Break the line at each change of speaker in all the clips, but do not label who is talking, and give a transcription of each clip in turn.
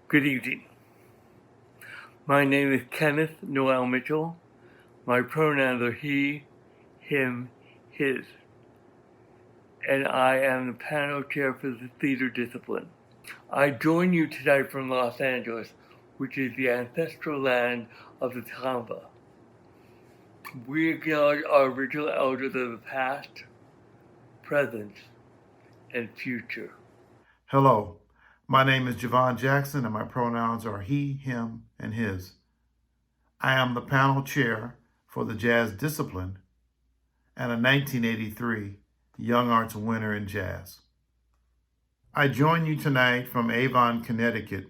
Good evening. My name is Kenneth Noel Mitchell. My pronouns are he, him, his. And I am the panel chair for the theater discipline. I join you tonight from Los Angeles, which is the ancestral land of the Towse. We acknowledge our original elders of the past, present, and future.
Hello, my name is Javon Jackson and my pronouns are he, him, and his. I am the panel chair for the jazz discipline and a 1983 Young Arts winner in jazz. I join you tonight from Avon, Connecticut,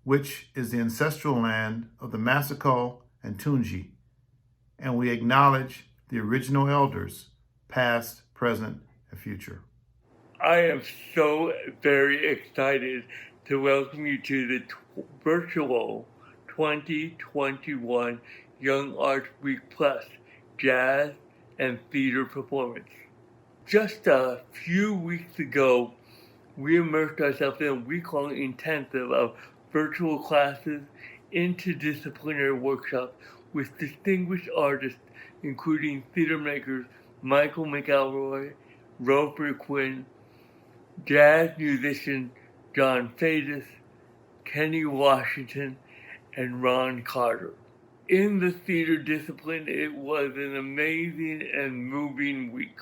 which is the ancestral land of the Massaco and Tunji, and we acknowledge the original elders, past, present, and future.
I am so very excited to welcome you to the virtual 2021 Young Arts Week Plus Jazz and Theater Performance. Just a few weeks ago, we immersed ourselves in a week-long intensive of virtual classes, interdisciplinary workshops with distinguished artists, including theater makers Michael McElroy, Rosemary Quinn, jazz musician John Fadis, Kenny Washington, and Ron Carter. In the theater discipline, it was an amazing and moving week.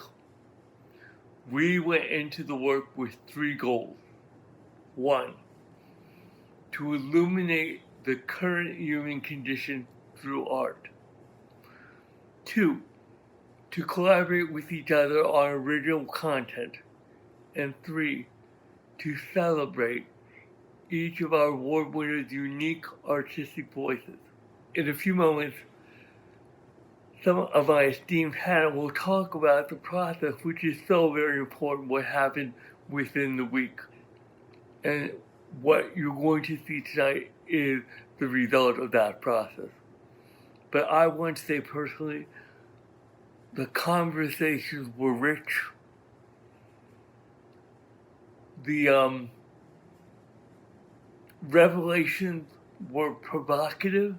We went into the work with three goals. 1, to illuminate the current human condition through art. 2, to collaborate with each other on original content. And 3, to celebrate each of our award winners' unique artistic voices. In a few moments, some of my esteemed panel will talk about the process, which is so very important, what happened within the week. And what you're going to see tonight is the result of that process. But I want to say personally, the conversations were rich. The revelations were provocative,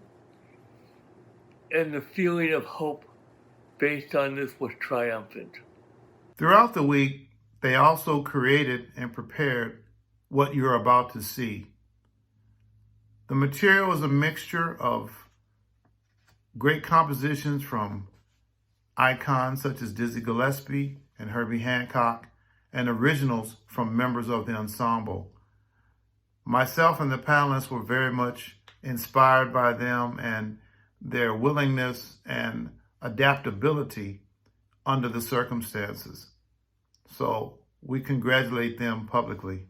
and the feeling of hope based on this was triumphant.
Throughout the week, they also created and prepared what you're about to see. The material is a mixture of great compositions from icons such as Dizzy Gillespie and Herbie Hancock, and originals from members of the ensemble. Myself and the panelists were very much inspired by them and their willingness and adaptability under the circumstances. So we congratulate them publicly.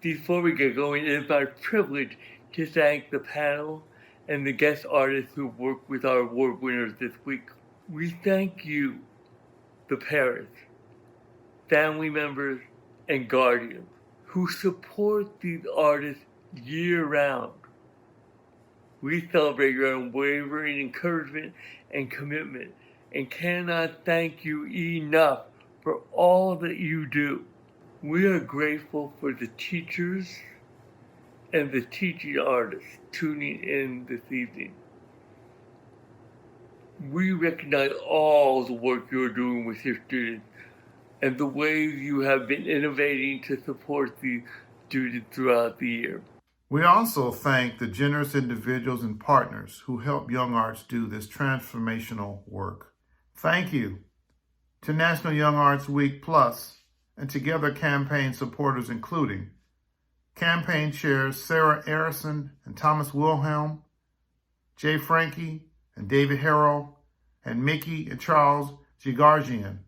Before we get going, it is my privilege to thank the panel and the guest artists who worked with our award winners this week. We thank you, the parents, family members, and guardians who support these artists year-round. We celebrate your unwavering encouragement and commitment and cannot thank you enough for all that you do. We are grateful for the teachers and the teaching artists tuning in this evening. We recognize all the work you're doing with your students and the ways you have been innovating to support the students throughout the year.
We also thank the generous individuals and partners who help Young Arts do this transformational work. Thank you to National Young Arts Week Plus and Together campaign supporters, including campaign chairs Sarah Arison and Thomas Wilhelm, Jay Frankie and David Harrell, and Mickey and Charles Gigargian,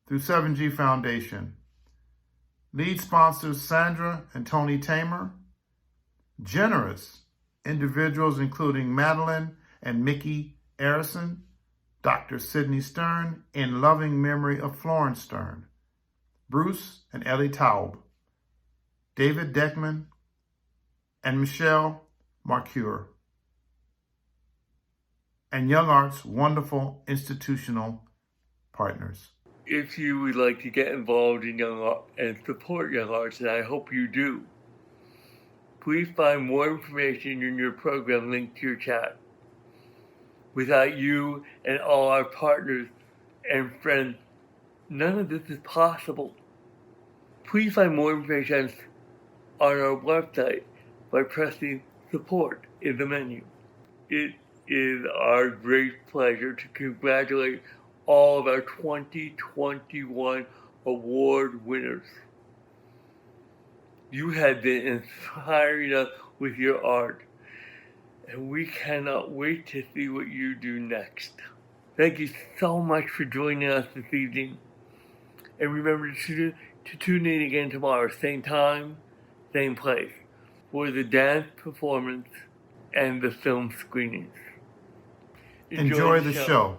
through 7G Foundation. Lead sponsors Sandra and Tony Tamer. Generous individuals including Madeline and Mickey Arison, Dr. Sidney Stern, in loving memory of Florence Stern. Bruce and Ellie Taub. David Deckman and Michelle Marcure. And Young Arts' wonderful institutional partners.
If you would like to get involved in Young Arts and support Young Arts, and I hope you do, Please find more information in your program linked to your chat. Without you and all our partners and friends, none of this is possible. Please find more information on our website by pressing support in the menu. It is our great pleasure to congratulate all of our 2021 award winners. You have been inspiring us with your art, and we cannot wait to see what you do next. Thank you so much for joining us this evening. And remember to tune in again tomorrow, same time, same place, for the dance performance and the film screenings.
Enjoy the show.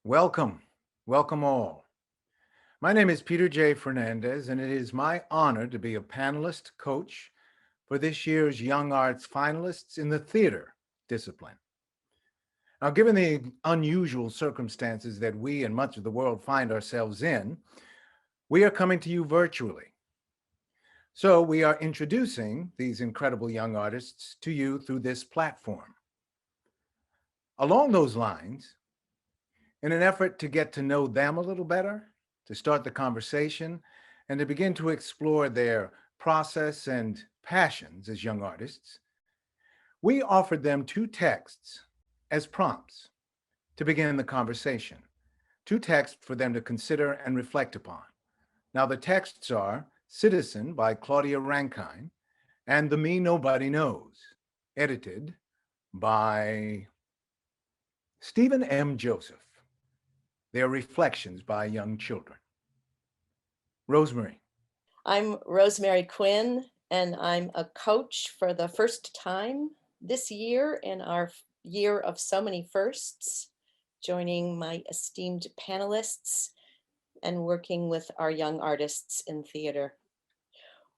Welcome, welcome all. My name is Peter J. Fernandez, and it is my honor to be a panelist coach for this year's Young Arts finalists in the theater discipline. Now, given the unusual circumstances that we and much of the world find ourselves in, we are coming to you virtually. So we are introducing these incredible young artists to you through this platform. Along those lines, in an effort to get to know them a little better, to start the conversation, and to begin to explore their process and passions as young artists, we offered them 2 texts as prompts to begin the conversation, 2 texts for them to consider and reflect upon. Now, the texts are Citizen by Claudia Rankine and The Me Nobody Knows, edited by Stephen M. Joseph. They are reflections by young children. Rosemary.
I'm Rosemary Quinn, and I'm a coach for the first time this year in our year of so many firsts, joining my esteemed panelists and working with our young artists in theater.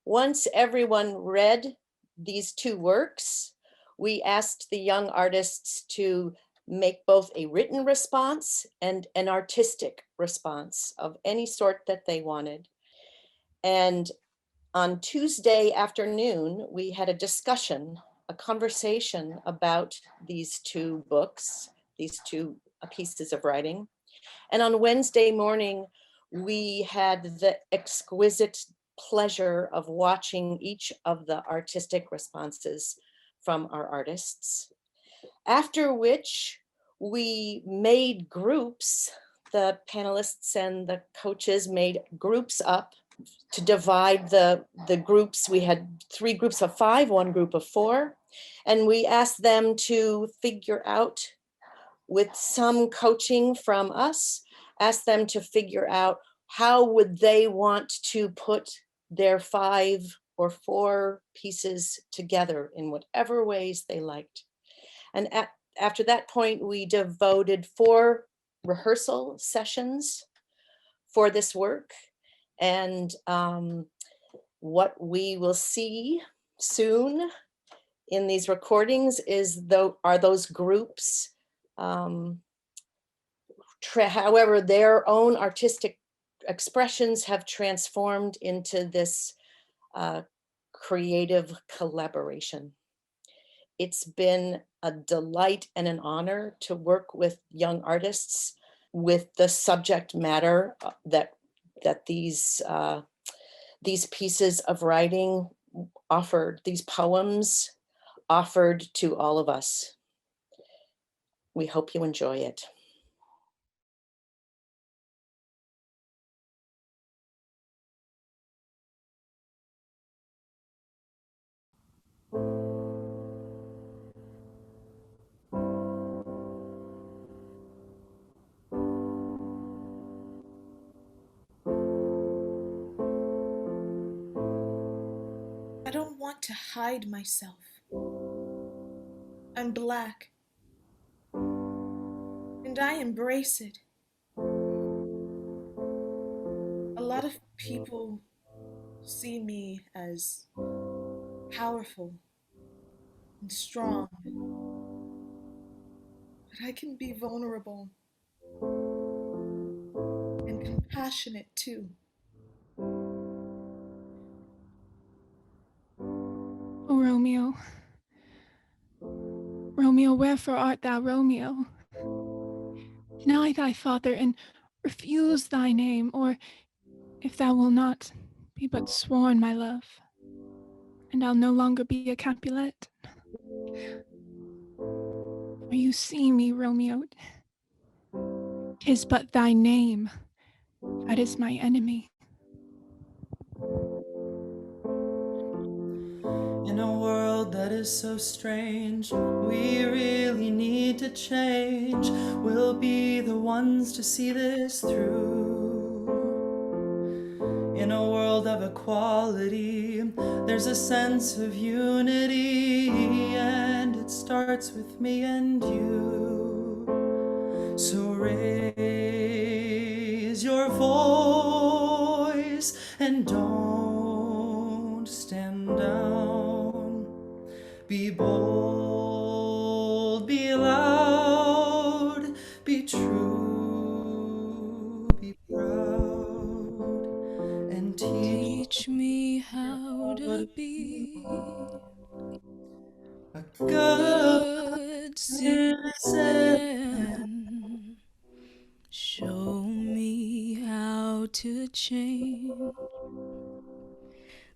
Once everyone read these 2 works, we asked the young artists to make both a written response and an artistic response of any sort that they wanted. And on Tuesday afternoon, we had a discussion, a conversation about these 2 books, these 2 pieces of writing. And on Wednesday morning, we had the exquisite pleasure of watching each of the artistic responses from our artists. After which we made groups, the panelists and the coaches made groups up to divide the groups. We had 3 groups of 5, 1 group of 4, and we asked them to figure out, with some coaching from us, asked them to figure out how would they want to put their 5 or 4 pieces together in whatever ways they liked. And after that point, we devoted 4 rehearsal sessions for this work. And what we will see soon in these recordings are those groups, however, their own artistic expressions have transformed into this creative collaboration. It's been a delight and an honor to work with young artists with the subject matter that these pieces of writing offered, these poems offered to all of us. We hope you enjoy it.
I don't want to hide myself. I'm Black, and I embrace it. A lot of people see me as powerful and strong, but I can be vulnerable and compassionate too.
O Romeo, Romeo, wherefore art thou, Romeo? Deny thy father and refuse thy name, or if thou will not, be but sworn my love, and I'll no longer be a Capulet. For you see me, Romeo, 'tis but thy name that is my enemy.
In a world that is so strange, we really need to change. We'll be the ones to see this through. In a world of equality, there's a sense of unity, and it starts with me and you. So raise be loud, be true, be proud, and teach
me how to be
a
a
good
good
citizen.
citizen. Show me how to change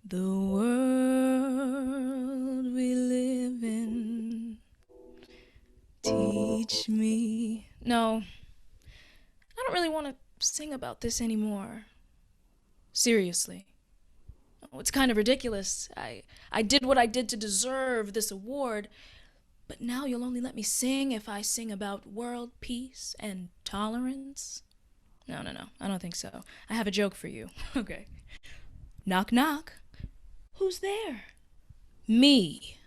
the world we live in. Teach me. No, I don't really want to sing about this anymore. Seriously. Oh, it's kind of ridiculous. I did what I did to deserve this award, but now you'll only let me sing if I sing about world peace and tolerance? No, I don't think so. I have a joke for you. Okay. Knock, knock. Who's there? Me.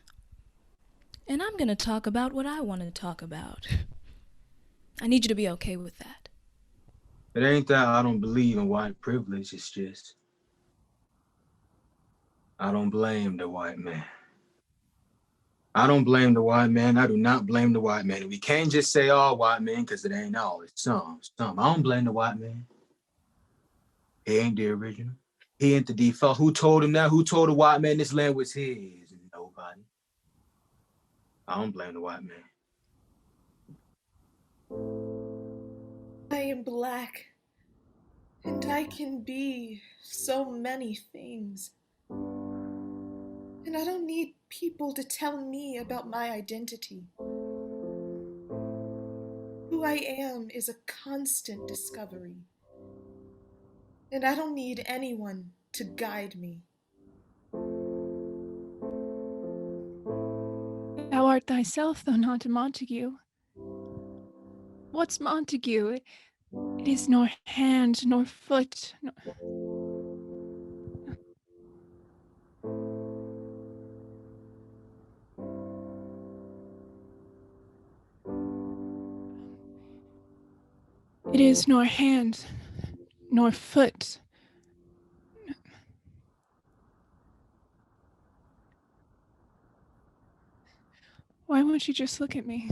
And I'm gonna talk about what I want to talk about. I need you to be okay with that.
It ain't that I don't believe in white privilege, it's just I don't blame the white man. I don't blame the white man. I do not blame the white man. We can't just say all white men because it ain't all. It's some. I don't blame the white man. He ain't the original. He ain't the default. Who told him that? Who told the white man this land was his? Nobody. I don't blame the white man.
I am black, and I can be so many things. And I don't need people to tell me about my identity. Who I am is a constant discovery. And I don't need anyone to guide me.
Thou art thyself, though not a Montague. What's Montague? It is nor hand, nor foot, It is nor hand, nor foot. Why won't you just look at me?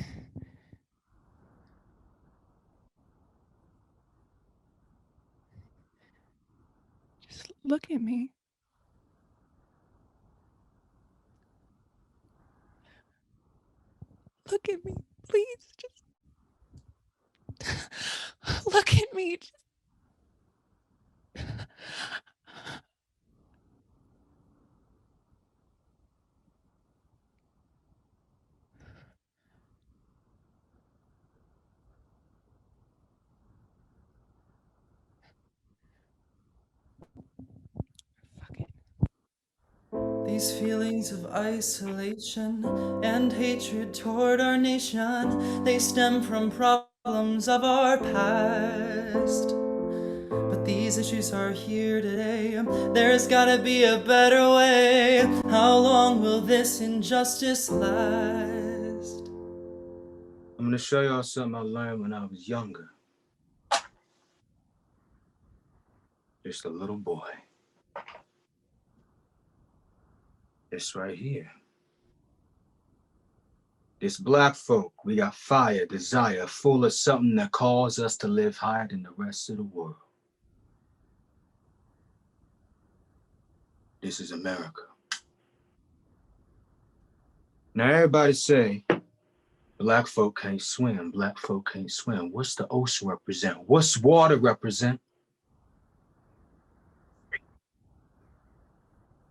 Just look at me. Look at me, please. Just look at me.
These feelings of isolation and hatred toward our nation, they stem from problems of our past. But these issues are here today. There's gotta be a better way. How long will this injustice last?
I'm gonna show y'all something I learned when I was younger. Just a little boy. This right here. This black folk, we got fire, desire, full of something that calls us to live higher than the rest of the world. This is America. Now everybody say, black folk can't swim, black folk can't swim. What's the ocean represent? What's water represent?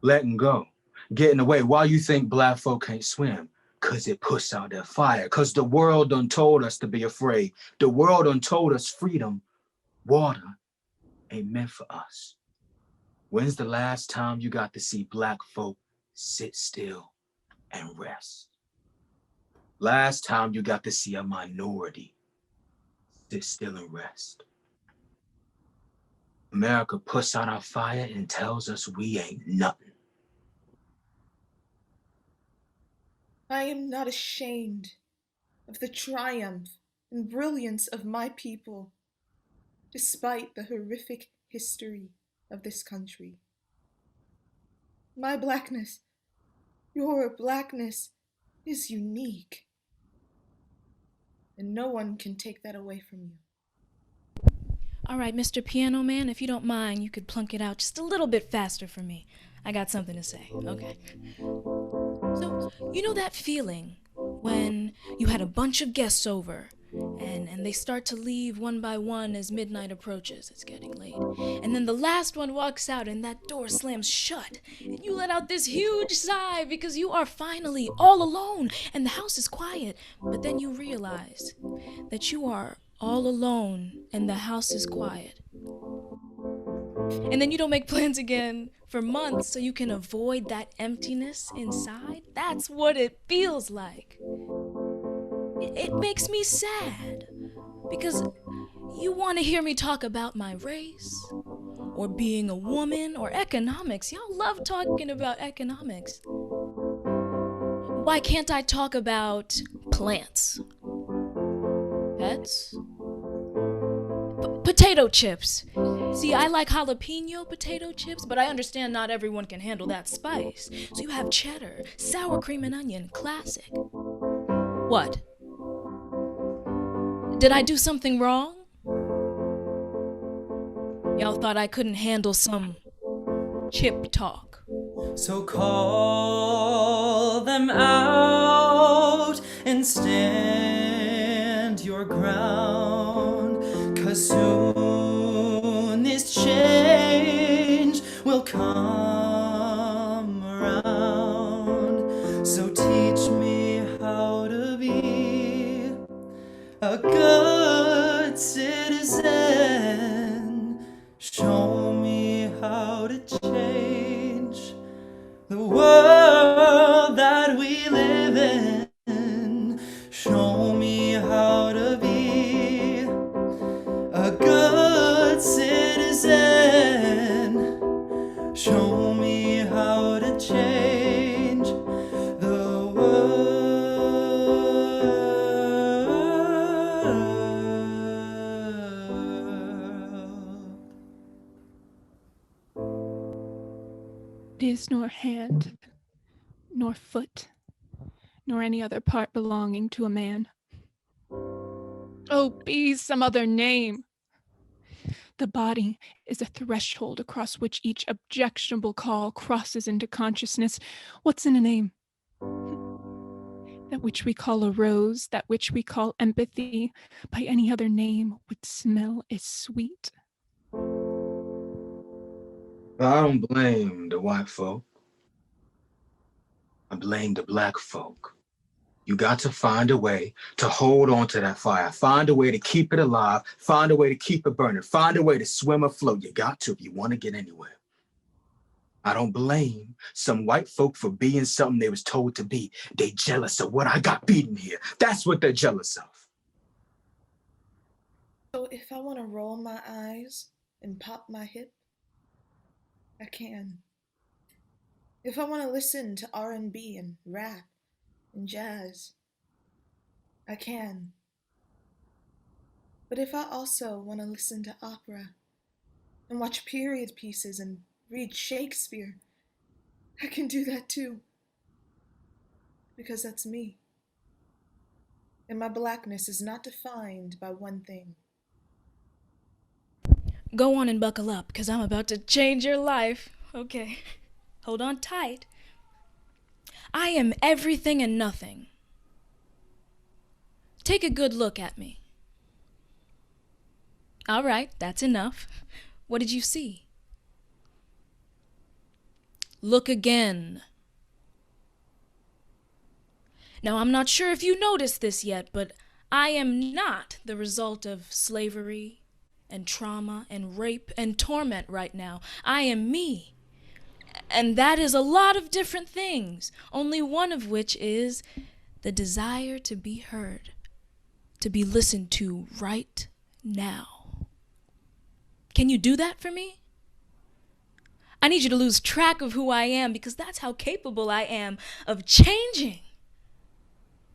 Letting go, getting away. Why you think black folk can't swim? Cause it puts out that fire. Cause the world done told us to be afraid. The world done told us freedom, water ain't meant for us. When's the last time you got to see black folk sit still and rest? Last time you got to see a minority sit still and rest. America puts out our fire and tells us we ain't nothing.
I am not ashamed of the triumph and brilliance of my people, despite the horrific history of this country. My blackness, your blackness, is unique. and no one can take that away from you.
All right, Mr. Piano Man, if you don't mind, you could plunk it out just a little bit faster for me. I got something to say, okay? So, you know that feeling when you had a bunch of guests over and they start to leave one by one as midnight approaches? It's getting late. And then the last one walks out and that door slams shut. And you let out this huge sigh because you are finally all alone and the house is quiet. But then you realize that you are all alone and the house is quiet. And then you don't make plans again for months so you can avoid that emptiness inside. That's what it feels like. It makes me sad because you want to hear me talk about my race or being a woman or economics. Y'all love talking about economics. Why can't I talk about plants? Pets? Potato chips. See, I like jalapeno potato chips, but I understand not everyone can handle that spice. So you have cheddar, sour cream and onion, classic. What? Did I do something wrong? Y'all thought I couldn't handle some chip talk.
So call them out and stand your ground, 'cause soon this change will come around. So teach me how to be a good citizen. Show me how to change the world that we live in. Show me how to be a good citizen. Show me how to change the world.
It is nor hand, nor foot, nor any other part belonging to a man. Oh, be some other name. The body is a threshold across which each objectionable call crosses into consciousness. What's in a name? That which we call a rose, that which we call empathy, by any other name would smell as sweet.
I don't blame the white folk. I blame the black folk. You got to find a way to hold on to that fire. Find a way to keep it alive. Find a way to keep it burning. Find a way to swim afloat. You got to if you want to get anywhere. I don't blame some white folk for being something they was told to be. They jealous of what I got beaten here. That's what they're jealous of.
So if I want to roll my eyes and pop my hip, I can. If I want to listen to R&B and rap and jazz, I can. But if I also want to listen to opera and watch period pieces and read Shakespeare, I can do that too. Because that's me. And my blackness is not defined by one thing.
Go on and buckle up, because I'm about to change your life. Okay, hold on tight. I am everything and nothing. Take a good look at me. All right, that's enough. What did you see? Look again. Now, I'm not sure if you noticed this yet, but I am not the result of slavery and trauma and rape and torment right now. I am me. And that is a lot of different things, only one of which is the desire to be heard, to be listened to right now. Can you do that for me? I need you to lose track of who I am because that's how capable I am of changing.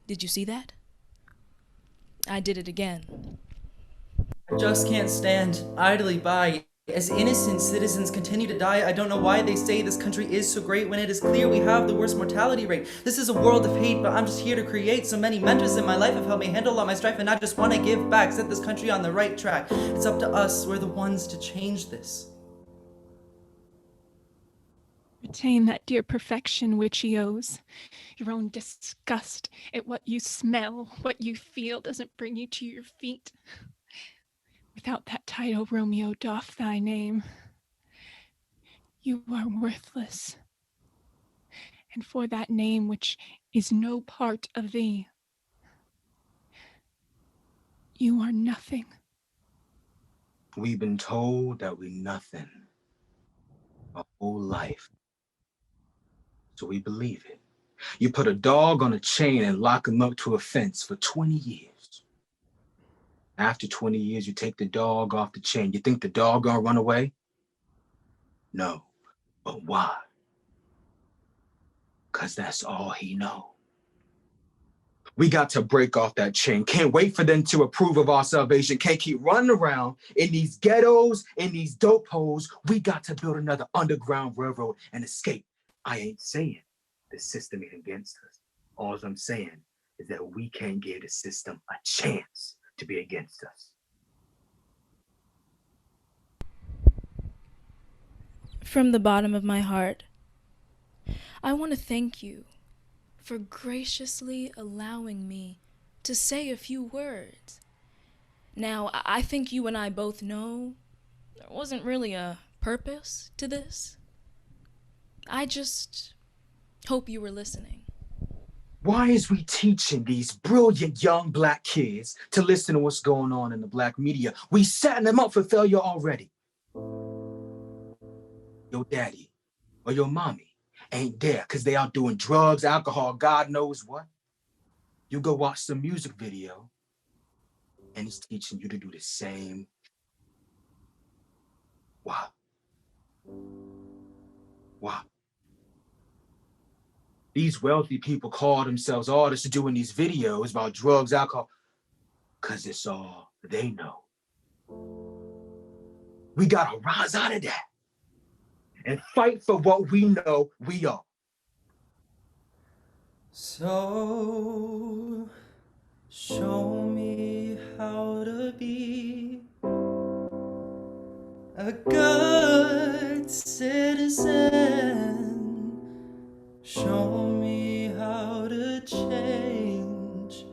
Did you see that? I did it again.
I just can't stand idly by As innocent citizens continue to die, I don't know why they say this country is so great when it is clear we have the worst mortality rate. This is a world of hate, but I'm just here to create. So many mentors in my life have helped me handle all my strife, and I just want to give back, set this country on the right track. It's up to us, we're the ones to change this.
Retain that dear perfection which he owes. Your own disgust at what you smell, what you feel doesn't bring you to your feet. Without that title, Romeo, doff thy name. You are worthless. And for that name which is no part of thee, you are nothing.
We've been told that we're nothing our whole life. So we believe it. You put a dog on a chain and lock him up to a fence for 20 years. After 20 years, you take the dog off the chain. You think the dog gonna run away? No. But why? Because that's all he know. We got to break off that chain. Can't wait for them to approve of our salvation. Can't keep running around in these ghettos, in these dope holes. We got to build another underground railroad and escape. I ain't saying the system ain't against us. All I'm saying is that we can't give the system a chance to be against us.
From the bottom of my heart, I want to thank you for graciously allowing me to say a few words. Now, I think you and I both know there wasn't really a purpose to this. I just hope you were listening.
Why is we teaching these brilliant young Black kids to listen to what's going on in the Black media? We setting them up for failure already. Your daddy or your mommy ain't there because they out doing drugs, alcohol, God knows what. You go watch some music video and it's teaching you to do the same. Why? Why? These wealthy people call themselves artists doing these videos about drugs, alcohol, because it's all they know. We gotta rise out of that and fight for what we know we are.
So, show me how to be a good citizen. Show me how to change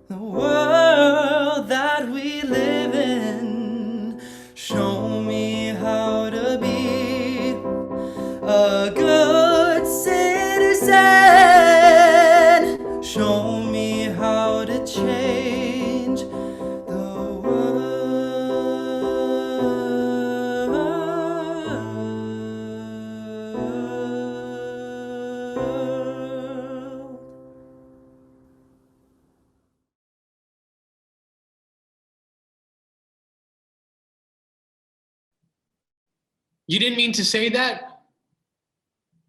the world that we live in. Show me how to be a good citizen. Show me how to change the world.
You didn't mean to say that?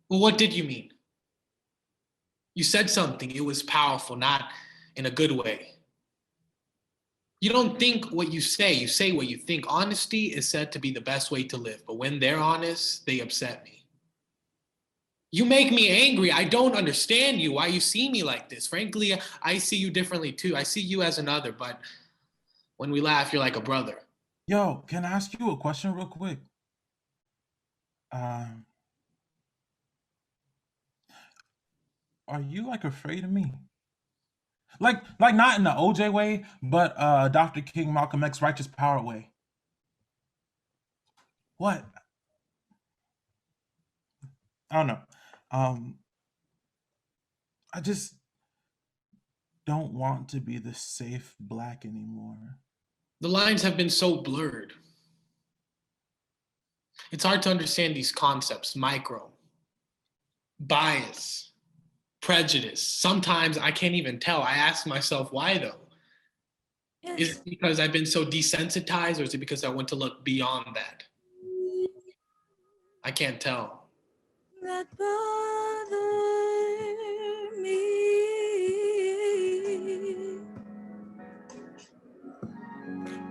Well, what did you mean? You said something, it was powerful, not in a good way. You don't think what you say what you think. Honesty is said to be the best way to live, but when they're honest, they upset me. You make me angry. I don't understand you, why you see me like this. Frankly, I see you differently too. I see you as another, but when we laugh, you're like a brother.
Yo, can I ask you a question real quick? Are you like afraid of me? Like not in the OJ way, but Dr. King, Malcolm X, Righteous Power way. What? I don't know. I just don't want to be the safe Black anymore.
The lines have been so blurred. It's hard to understand these concepts, micro, bias, prejudice. Sometimes I can't even tell. I ask myself, why though? Yes. Is it because I've been so desensitized, or is it because I want to look beyond that? I can't tell.
That bother me.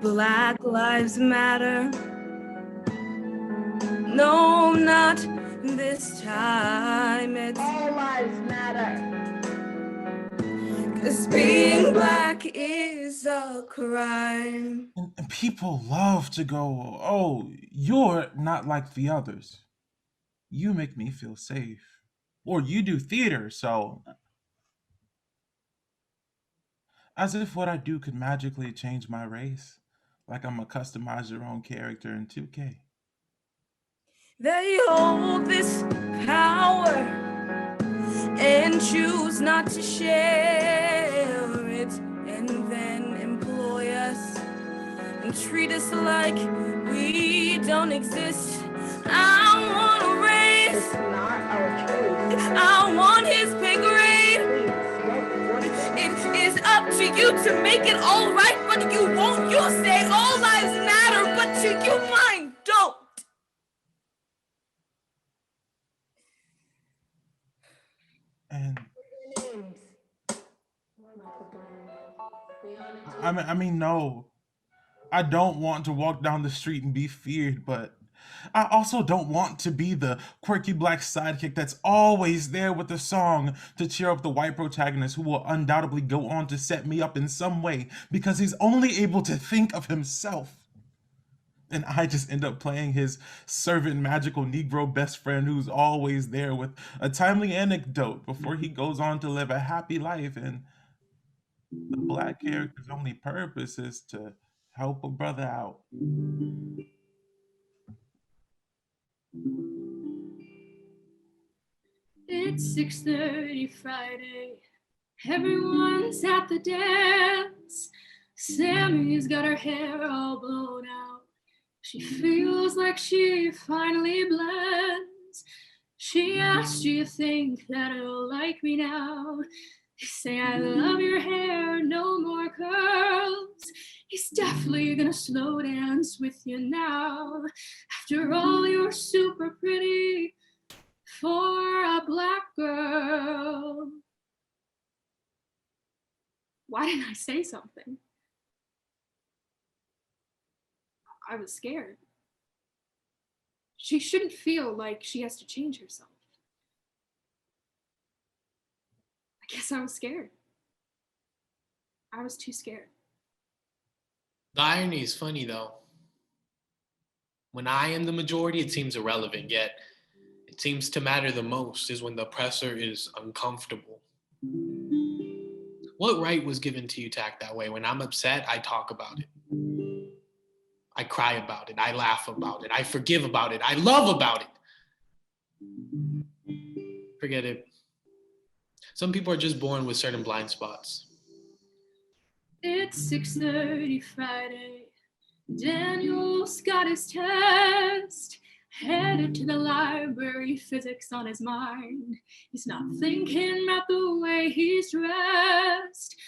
Black Lives Matter. No, not this time. It's
All lives matter.
'cause being black is a crime.
And people love to go, oh, you're not like the others. You make me feel safe. Or you do theater, so. As if what I do could magically change my race. Like I'm a customize your own character in 2K.
They hold this power and choose not to share it, and then employ us and treat us like we don't exist. I want a raise.
It's not our truth.
I want his pay grade.
Please,
It is up to you to make it all right, but you won't. You say all lives matter, but to you mine don't.
And
names.
I mean, no. I don't want to walk down the street and be feared, but I also don't want to be the quirky black sidekick that's always there with the song to cheer up the white protagonist who will undoubtedly go on to set me up in some way because he's only able to think of himself. And I just end up playing his servant magical Negro best friend who's always there with a timely anecdote before he goes on to live a happy life. And the black character's only purpose is to help a brother out.
It's 6:30 Friday. Everyone's at the dance. Sammy's got her hair all blown out. She feels like she finally blends. She asked, do you think that it'll like me now? They say, I love your hair, no more curls. He's definitely gonna slow dance with you now. After all, you're super pretty for a black girl. Why didn't I say something? I was scared. She shouldn't feel like she has to change herself. I guess I was scared. I was too scared.
The irony is funny though. When I am the majority, it seems irrelevant, yet it seems to matter the most is when the oppressor is uncomfortable. What right was given to you to act that way? When I'm upset, I talk about it. I cry about it. I laugh about it. I forgive about it. I love about it. Forget it. Some people are just born with certain blind spots.
It's 6:30 Friday. Daniel's got his test. Headed to the library, physics on his mind. He's not thinking about the way he's dressed.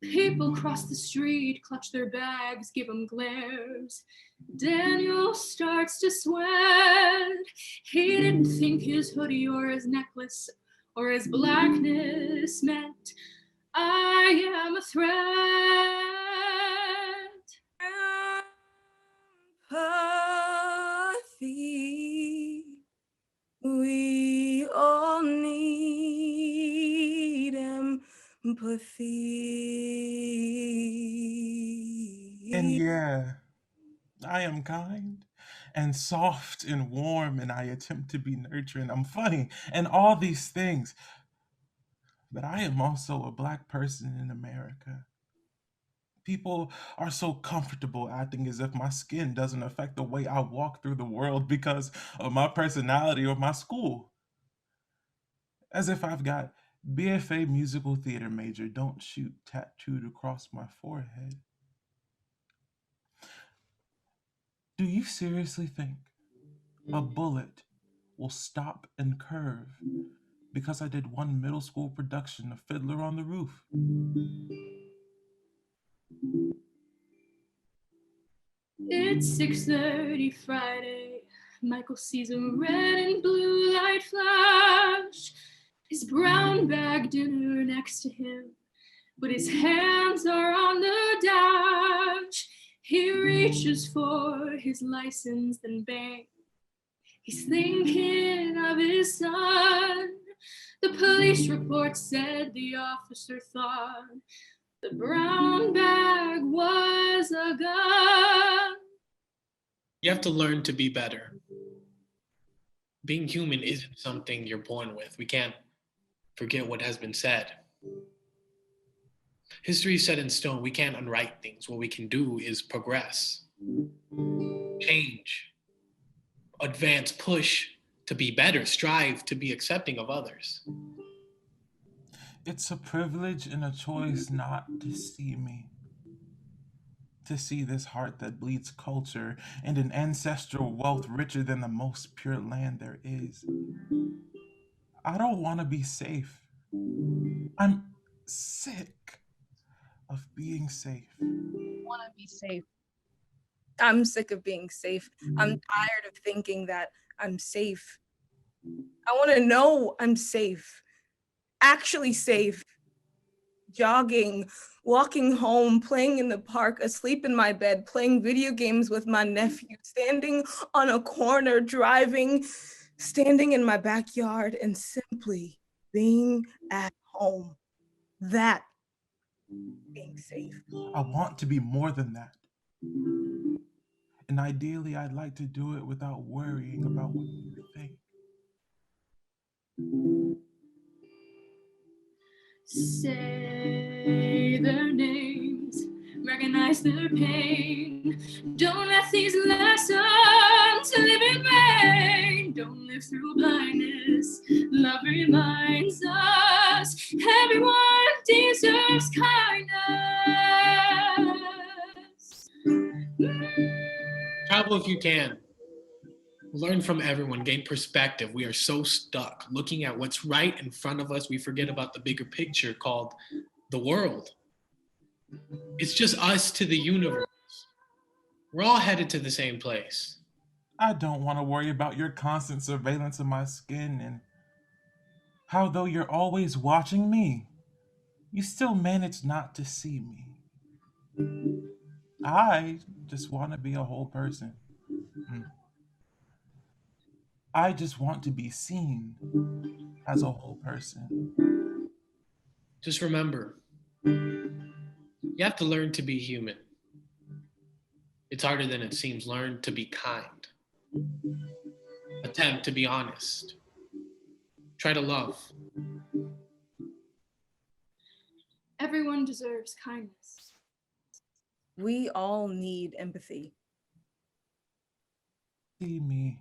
People cross the street, clutch their bags, give him glares. Daniel starts to sweat. He didn't think his hoodie or his necklace or his blackness meant I am a threat. Empathy. We all need empathy.
And yeah, I am kind and soft and warm, and I attempt to be nurturing. I'm funny and all these things. But I am also a black person in America. People are so comfortable acting as if my skin doesn't affect the way I walk through the world because of my personality or my school. As if I've got BFA musical theater major, don't shoot tattooed across my forehead. Do you seriously think a bullet will stop and curve because I did one middle school production of Fiddler on the Roof?
It's 6:30 Friday. Michael sees a red and blue light flash. His brown bag dinner next to him, but his hands are on the dash. He reaches for his license, then bang. He's thinking of his son. The police report said the officer thought the brown bag was a gun.
You have to learn to be better. Being human isn't something you're born with. We can't forget what has been said. History is set in stone. We can't unwrite things. What we can do is progress, change, advance, push to be better, strive to be accepting of others.
It's a privilege and a choice not to see me. To see this heart that bleeds culture and an ancestral wealth richer than the most pure land there is. I don't want to be safe. I'm sick of being safe.
Want to be safe. I'm sick of being safe. I'm tired of thinking that I'm safe. I want to know I'm safe. Actually safe. Jogging, walking home, playing in the park, asleep in my bed, playing video games with my nephew, standing on a corner, driving, standing in my backyard, and simply being at home. That being safe.
I want to be more than that. And ideally, I'd like to do it without worrying about what you think.
Say their names, recognize their pain. Don't let these lessons live in vain. Don't live through blindness. Love reminds us everyone deserves kindness.
Travel if you can. Learn from everyone, gain perspective. We are so stuck looking at what's right in front of us. We forget about the bigger picture called the world. It's just us to the universe. We're all headed to the same place.
I don't want to worry about your constant surveillance of my skin and how, though you're always watching me, you still manage not to see me. I just want to be a whole person. I just want to be seen as a whole person.
Just remember, you have to learn to be human. It's harder than it seems. Learn to be kind. Attempt to be honest. Try to love.
Everyone deserves kindness.
We all need empathy.
See me.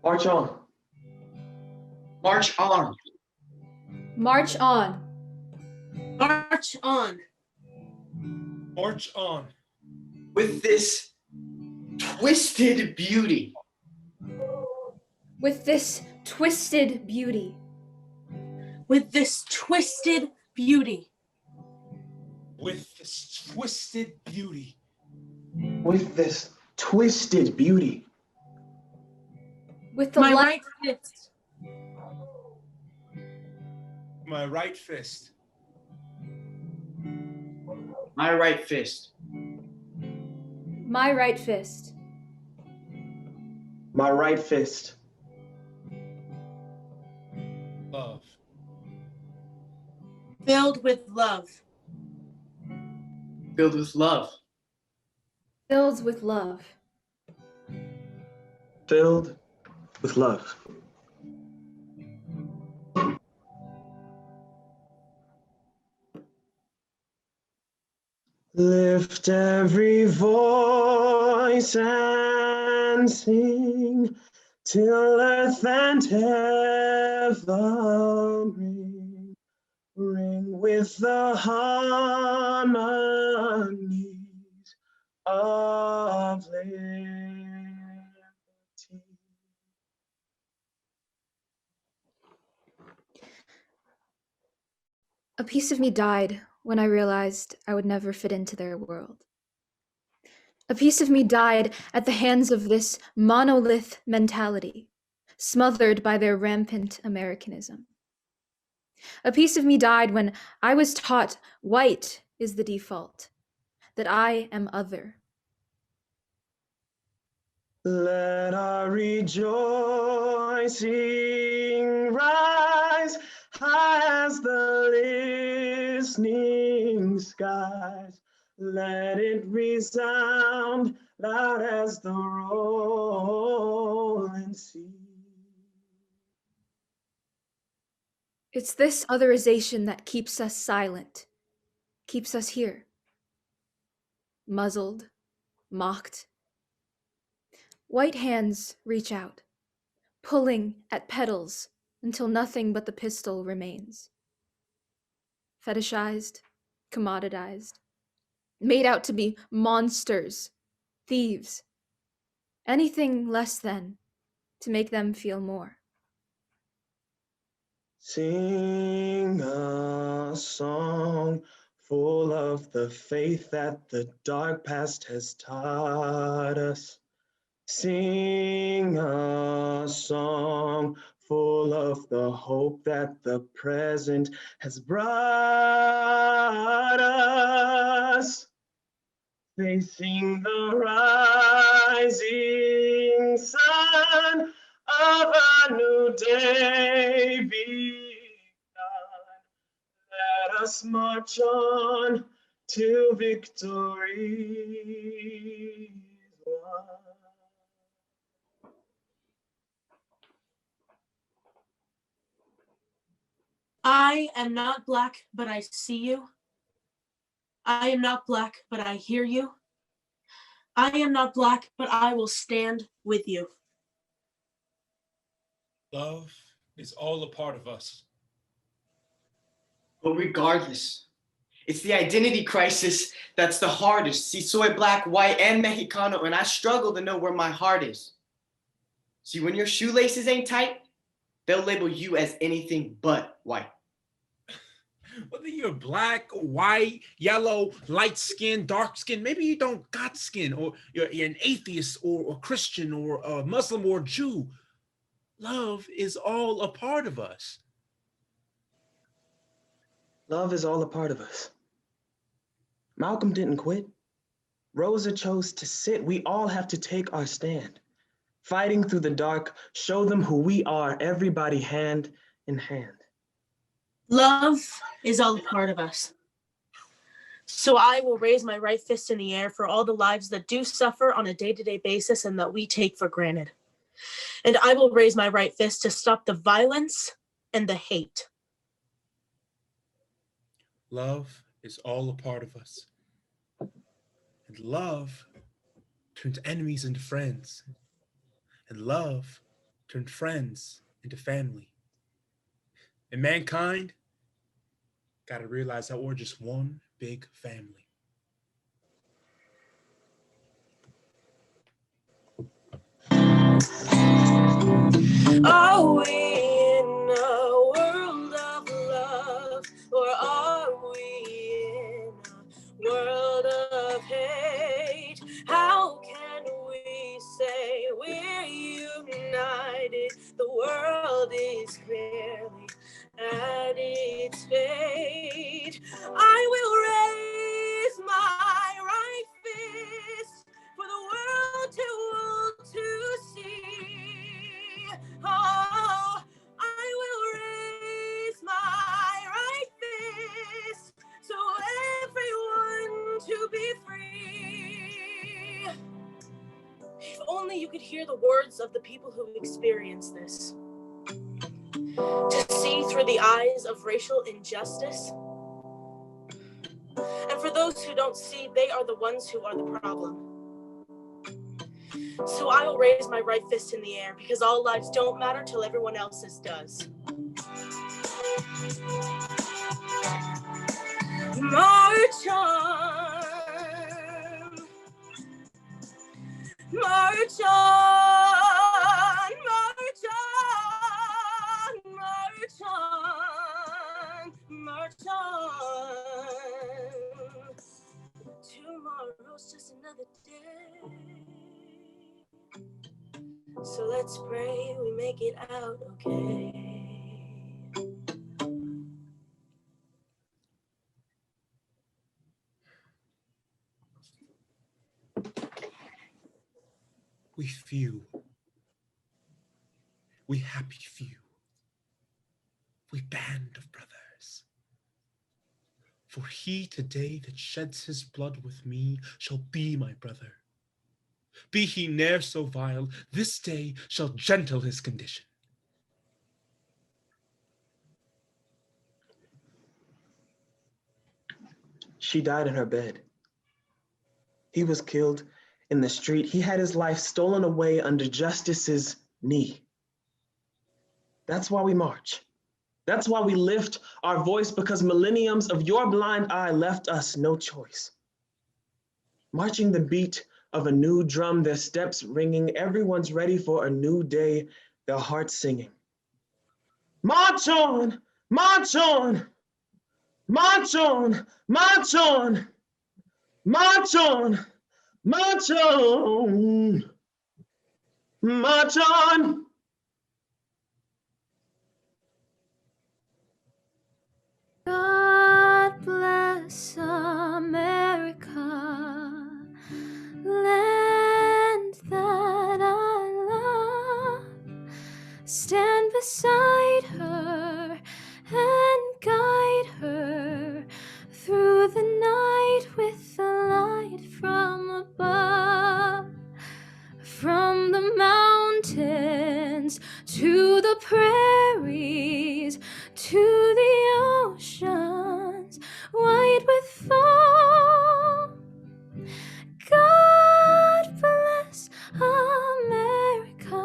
March on. March on.
March on.
March on.
March on. With this twisted beauty.
With this twisted beauty.
With this twisted beauty.
With this twisted beauty. With this twisted beauty.
With the
My
light.
right fist.
My right fist. My right fist.
My right fist.
My right fist. Love.
Filled with love.
Filled with love.
Filled with love.
Filled with love. Lift every voice and sing till earth and heaven ring with the harmonies of liberty.
A piece of me died when I realized I would never fit into their world. A piece of me died at the hands of this monolith mentality, smothered by their rampant Americanism. A piece of me died when I was taught white is the default, that I am other.
Let our rejoicing rise high as the listening skies. Let it resound loud as the rolling sea.
It's this otherization that keeps us silent, keeps us here. Muzzled, mocked. White hands reach out, pulling at pedals until nothing but the pistol remains. Fetishized, commoditized, made out to be monsters, thieves, anything less than to make them feel more.
Sing a song full of the faith that the dark past has taught us. Sing a song full of the hope that the present has brought us. Facing the rising sun of a new day begun. Let us march on till victory is won.
I am not black, but I see you. I am not black, but I hear you. I am not black, but I will stand with you.
Love is all a part of us.
But regardless, it's the identity crisis that's the hardest. See, soy black, white, and Mexicano, and I struggle to know where my heart is. See, when your shoelaces ain't tight, they'll label you as anything but white.
Whether you're black, white, yellow, light skin, dark skin, maybe you don't got skin, or you're an atheist or a Christian or a Muslim or Jew. Love is all a part of us.
Love is all a part of us. Malcolm didn't quit. Rosa chose to sit. We all have to take our stand. Fighting through the dark, show them who we are, everybody hand in hand.
Love is all a part of us. So I will raise my right fist in the air for all the lives that do suffer on a day-to-day basis and that we take for granted. And I will raise my right fist to stop the violence and the hate.
Love is all a part of us. And love turns enemies into friends. And love turns friends into family. And mankind got to realize that we're just one big family.
Are we in a world of love, or are we in a world of hate? How can we say we're united? The world is clearly at its fate. I will raise my right fist for the world to see. Oh, I will raise my right fist so everyone to be free. If only you could hear the words of the people who experience this. To see through the eyes of racial injustice. And for those who don't see, they are the ones who are the problem. So I will raise my right fist in the air because all lives don't matter till everyone else's does. March on, march on, march on, march on, march on. Tomorrow's just another day. So let's pray we make it out okay.
We few, we happy few, we band of brothers. For he today that sheds his blood with me shall be my brother. Be he ne'er so vile, this day shall gentle his condition.
She died in her bed. He was killed in the street. He had his life stolen away under justice's knee. That's why we march. That's why we lift our voice, because millenniums of your blind eye left us no choice. Marching the beat of a new drum, their steps ringing, everyone's ready for a new day, their hearts singing. March on, march on, march on, march on, march on, march on, march on.
God bless America, land that I love. Stand beside her and guide her through the night with the light from above. From the mountains to the prairies to the oceans white with foam. God bless America,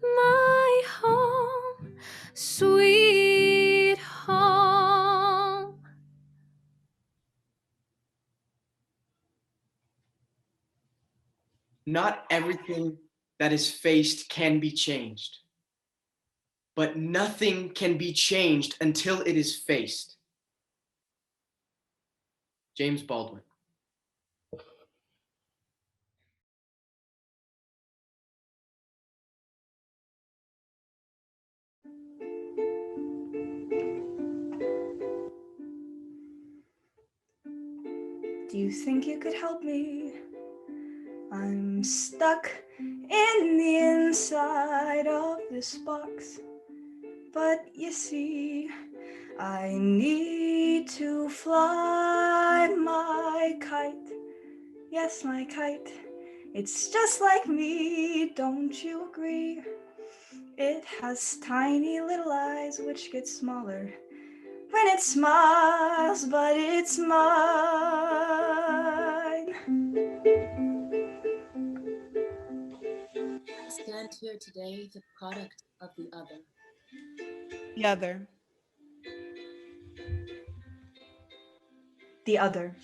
my home, sweet home.
Not everything that is faced can be changed, but nothing can be changed until it is faced. James Baldwin.
Do you think you could help me? I'm stuck in the inside of this box. But you see, I need to fly my kite. Yes, my kite. It's just like me, don't you agree? It has tiny little eyes which get smaller when it smiles, but it's mine.
I stand here today, the product of the other.
The other. The other.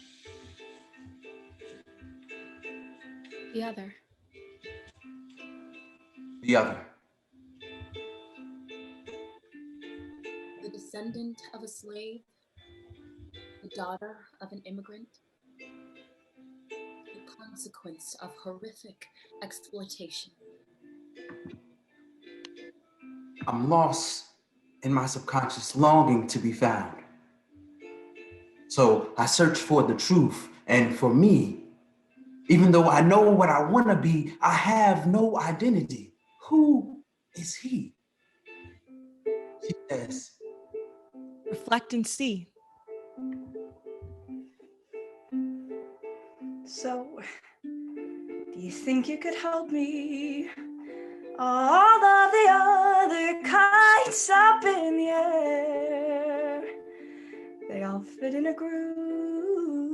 The other.
The other.
The descendant of a slave, the daughter of an immigrant, the consequence of horrific exploitation.
I'm lost in my subconscious, longing to be found. So I search for the truth, and for me, even though I know what I want to be, I have no identity. Who is he? She says,
reflect and see. So, do you think you could help me? All of the other kites up in the air, they all fit in a groove.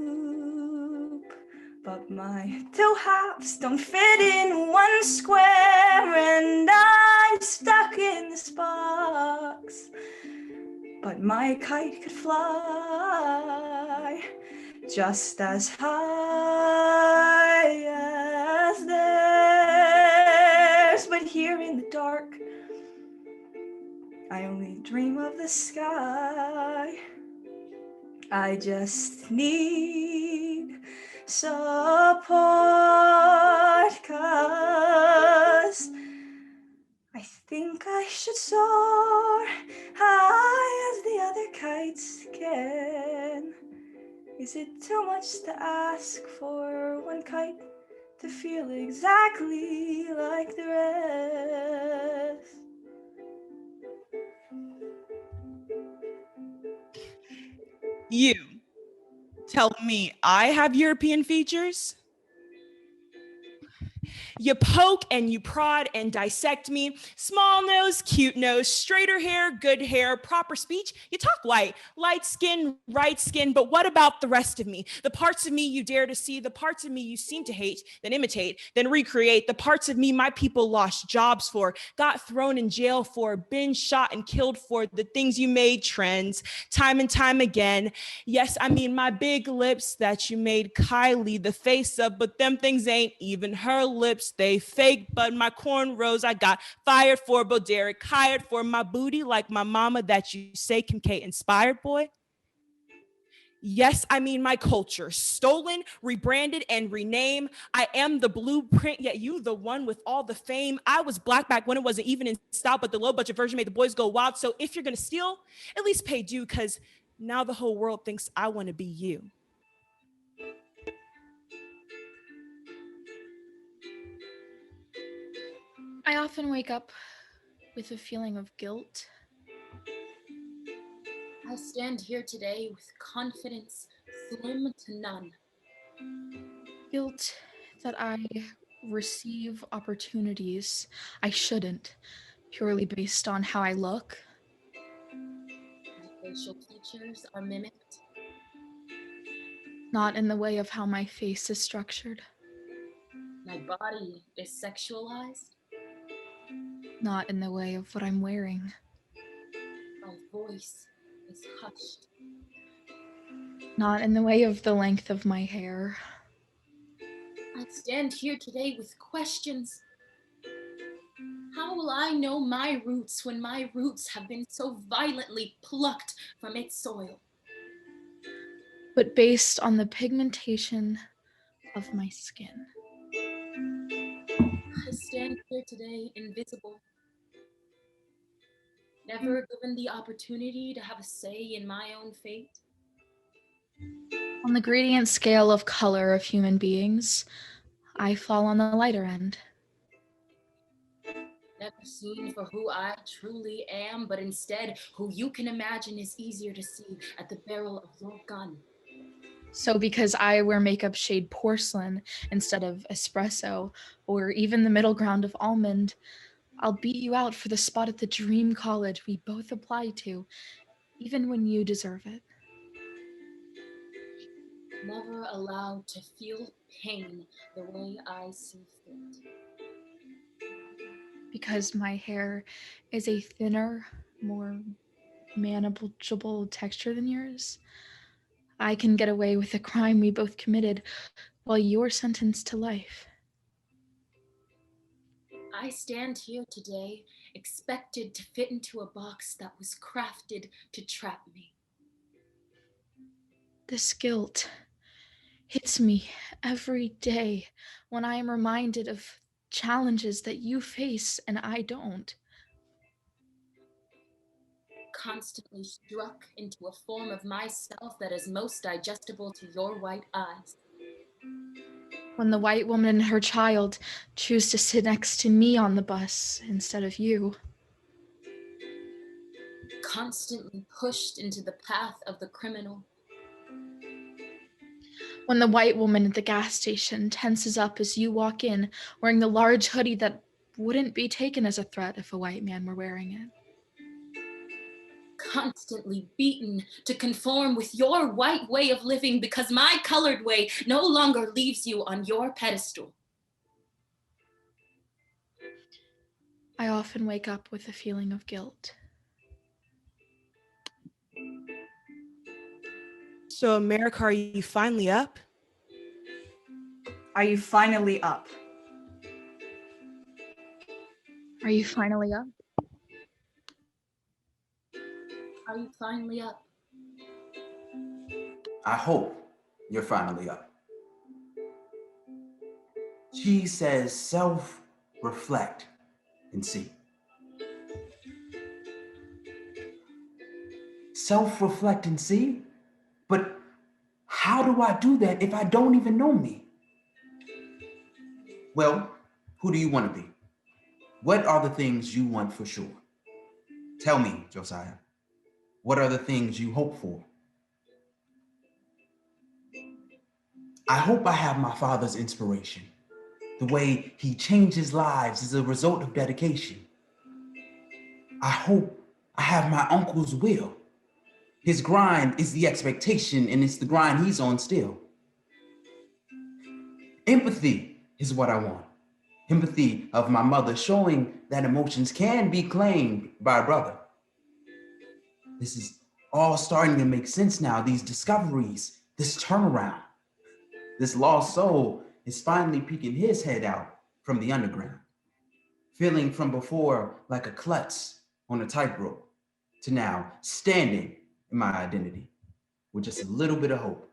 But my two halves don't fit in one square, and I'm stuck in this box. But my kite could fly just as high as theirs. But here in the dark, I only dream of the sky. I just need support, 'cause I think I should soar high as the other kites can. Is it too much to ask for one kite to feel exactly like the rest?
You tell me I have European features? You poke and you prod and dissect me. Small nose, cute nose, straighter hair, good hair, proper speech. You talk white, light skin, right skin, but what about the rest of me? The parts of me you dare to see, the parts of me you seem to hate, then imitate, then recreate, the parts of me my people lost jobs for, got thrown in jail for, been shot and killed for, the things you made trends, time and time again. Yes, I mean my big lips that you made Kylie the face of, but them things ain't even her lips. They fake, but my cornrows I got fired for, but Derek hired for my booty like my mama that you say Kim K inspired, boy. Yes, I mean my culture, stolen, rebranded, and renamed. I am the blueprint, yet you the one with all the fame. I was black back when it wasn't even in style, but the low budget version made the boys go wild. So if you're gonna steal, at least pay due, because now the whole world thinks I wanna be you.
I often wake up with a feeling of guilt.
I stand here today with confidence slim to none.
Guilt that I receive opportunities I shouldn't, purely based on how I look.
My facial features are mimicked.
Not in the way of how my face is structured.
My body is sexualized.
Not in the way of what I'm wearing.
My voice is hushed.
Not in the way of the length of my hair.
I stand here today with questions. How will I know my roots when my roots have been so violently plucked from its soil?
But based on the pigmentation of my skin.
I stand here today invisible, never given the opportunity to have a say in my own fate.
On the gradient scale of color of human beings, I fall on the lighter end.
Never seen for who I truly am, but instead who you can imagine is easier to see at the barrel of your gun.
So because I wear makeup shade porcelain instead of espresso, or even the middle ground of almond, I'll beat you out for the spot at the dream college we both apply to, even when you deserve it.
Never allowed to feel pain the way I see fit.
Because my hair is a thinner, more manageable texture than yours, I can get away with a crime we both committed while you're sentenced to life.
I stand here today expected to fit into a box that was crafted to trap me.
This guilt hits me every day when I am reminded of challenges that you face and I don't.
Constantly struck into a form of myself that is most digestible to your white eyes.
When the white woman and her child choose to sit next to me on the bus instead of you.
Constantly pushed into the path of the criminal.
When the white woman at the gas station tenses up as you walk in wearing the large hoodie that wouldn't be taken as a threat if a white man were wearing it.
constantly beaten to conform with your white way of living because my colored way no longer leaves you on your pedestal.
I often wake up with a feeling of guilt.
So, America, are you finally up?
Are you finally up?
Are you finally up?
Are you finally up?
I hope you're finally up. She says self-reflect and see. Self-reflect and see? But how do I do that if I don't even know me? Well, who do you want to be? What are the things you want for sure? Tell me, Josiah, what are the things you hope for? I hope I have my father's inspiration. The way he changes lives is a result of dedication. I hope I have my uncle's will. His grind is the expectation, and it's the grind he's on still. Empathy is what I want. Empathy of my mother, showing that emotions can be claimed by a brother. This is all starting to make sense now, these discoveries, this turnaround. This lost soul is finally peeking his head out from the underground, feeling from before like a klutz on a tightrope to now standing in my identity with just a little bit of hope.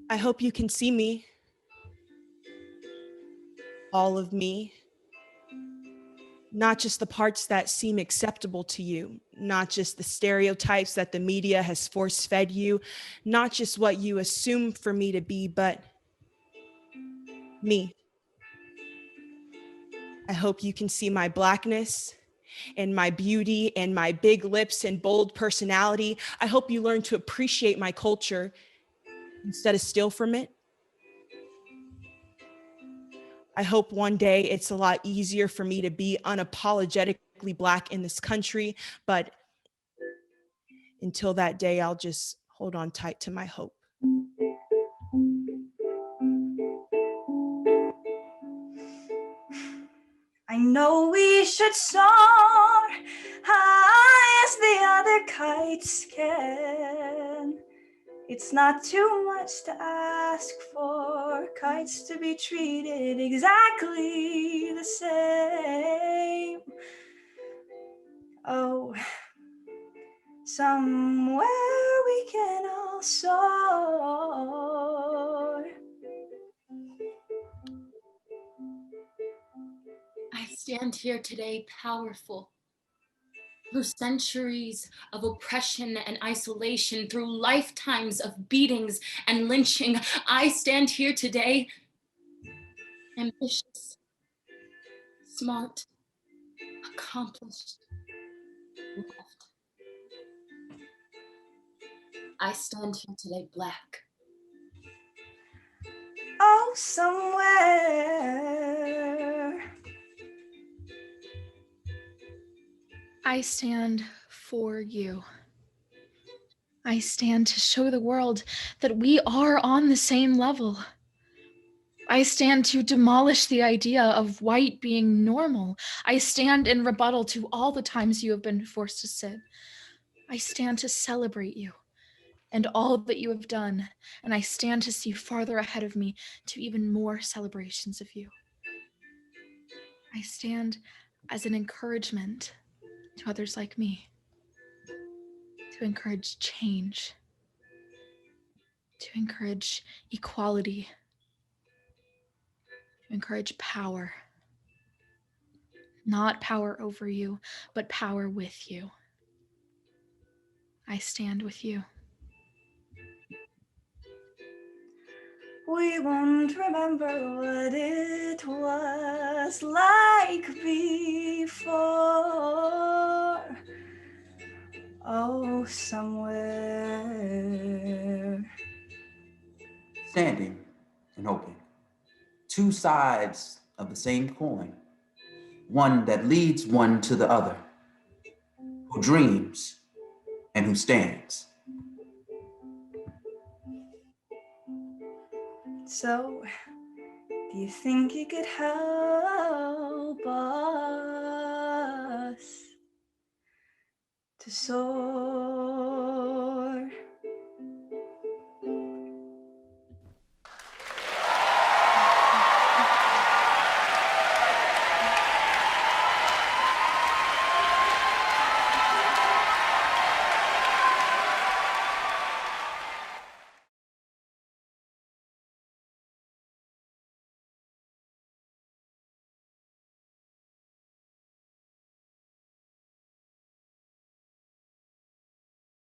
I hope you can see me. All of me. Not just the parts that seem acceptable to you, not just the stereotypes that the media has force-fed you, not just what you assume for me to be, but me. I hope you can see my Blackness and my beauty and my big lips and bold personality. I hope you learn to appreciate my culture instead of steal from it. I hope one day it's a lot easier for me to be unapologetically Black in this country, but until that day, I'll just hold on tight to my hope.
I know we should soar high as the other kites can. It's not too much to ask for kites to be treated exactly the same. Oh, somewhere we can all soar.
I stand here today powerful. Through centuries of oppression and isolation, through lifetimes of beatings and lynching, I stand here today ambitious, smart, accomplished, loved. I stand here today Black.
Oh, somewhere.
I stand for you. I stand to show the world that we are on the same level. I stand to demolish the idea of white being normal. I stand in rebuttal to all the times you have been forced to sit. I stand to celebrate you and all that you have done, and I stand to see farther ahead of me to even more celebrations of you. I stand as an encouragement to others like me, to encourage change, to encourage equality, to encourage power. Not power over you, but power with you. I stand with you.
We won't remember what it was like before. Oh, somewhere.
Standing and hoping. Two sides of the same coin. one that leads one to the other, who dreams and who stands.
So, do you think you could help us to soar